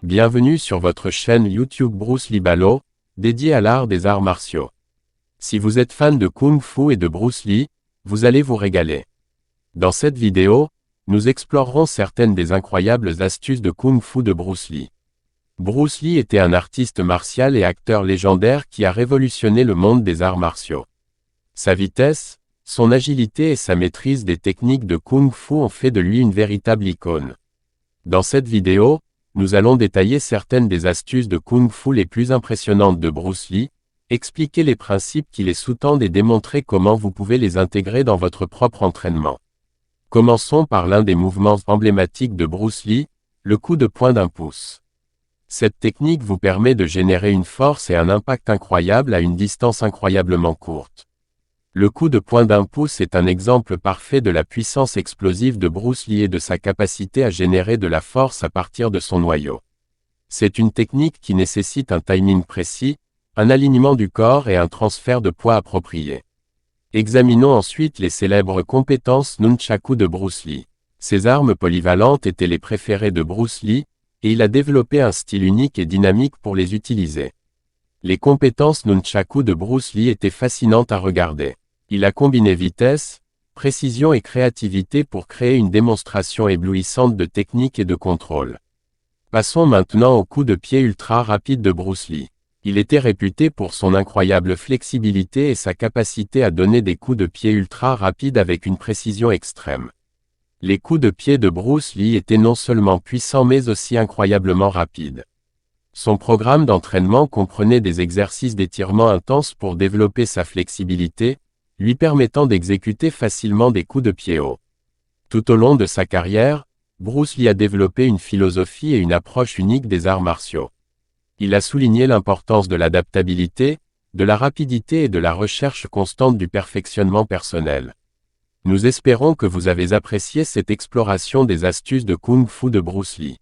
Bienvenue sur votre chaîne YouTube Bruce Lee Balo, dédiée à l'art des arts martiaux. Si vous êtes fan de Kung Fu et de Bruce Lee, vous allez vous régaler. Dans cette vidéo, nous explorerons certaines des incroyables astuces de Kung Fu de Bruce Lee. Bruce Lee était un artiste martial et acteur légendaire qui a révolutionné le monde des arts martiaux. Sa vitesse, son agilité et sa maîtrise des techniques de Kung Fu ont fait de lui une véritable icône. Dans cette vidéo, nous allons détailler certaines des astuces de Kung Fu les plus impressionnantes de Bruce Lee, expliquer les principes qui les sous-tendent et démontrer comment vous pouvez les intégrer dans votre propre entraînement. Commençons par l'un des mouvements emblématiques de Bruce Lee, le coup de poing d'un pouce. Cette technique vous permet de générer une force et un impact incroyable à une distance incroyablement courte. Le coup de poing d'un pouce est un exemple parfait de la puissance explosive de Bruce Lee et de sa capacité à générer de la force à partir de son noyau. C'est une technique qui nécessite un timing précis, un alignement du corps et un transfert de poids approprié. Examinons ensuite les célèbres compétences nunchaku de Bruce Lee. Ces armes polyvalentes étaient les préférées de Bruce Lee, et il a développé un style unique et dynamique pour les utiliser. Les compétences nunchaku de Bruce Lee étaient fascinantes à regarder. Il a combiné vitesse, précision et créativité pour créer une démonstration éblouissante de technique et de contrôle. Passons maintenant au coup de pied ultra rapide de Bruce Lee. Il était réputé pour son incroyable flexibilité et sa capacité à donner des coups de pied ultra rapides avec une précision extrême. Les coups de pied de Bruce Lee étaient non seulement puissants mais aussi incroyablement rapides. Son programme d'entraînement comprenait des exercices d'étirement intenses pour développer sa flexibilité, lui permettant d'exécuter facilement des coups de pied hauts. Tout au long de sa carrière, Bruce Lee a développé une philosophie et une approche unique des arts martiaux. Il a souligné l'importance de l'adaptabilité, de la rapidité et de la recherche constante du perfectionnement personnel. Nous espérons que vous avez apprécié cette exploration des astuces de Kung Fu de Bruce Lee.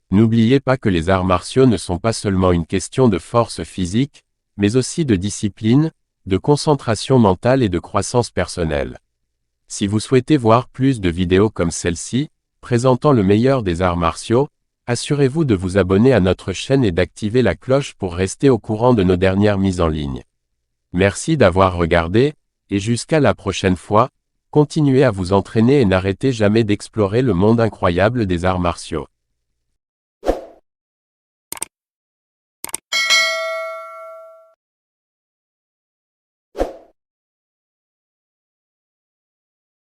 N'oubliez pas que les arts martiaux ne sont pas seulement une question de force physique, mais aussi de discipline, de concentration mentale et de croissance personnelle. Si vous souhaitez voir plus de vidéos comme celle-ci, présentant le meilleur des arts martiaux, assurez-vous de vous abonner à notre chaîne et d'activer la cloche pour rester au courant de nos dernières mises en ligne. Merci d'avoir regardé, et jusqu'à la prochaine fois, continuez à vous entraîner et n'arrêtez jamais d'explorer le monde incroyable des arts martiaux.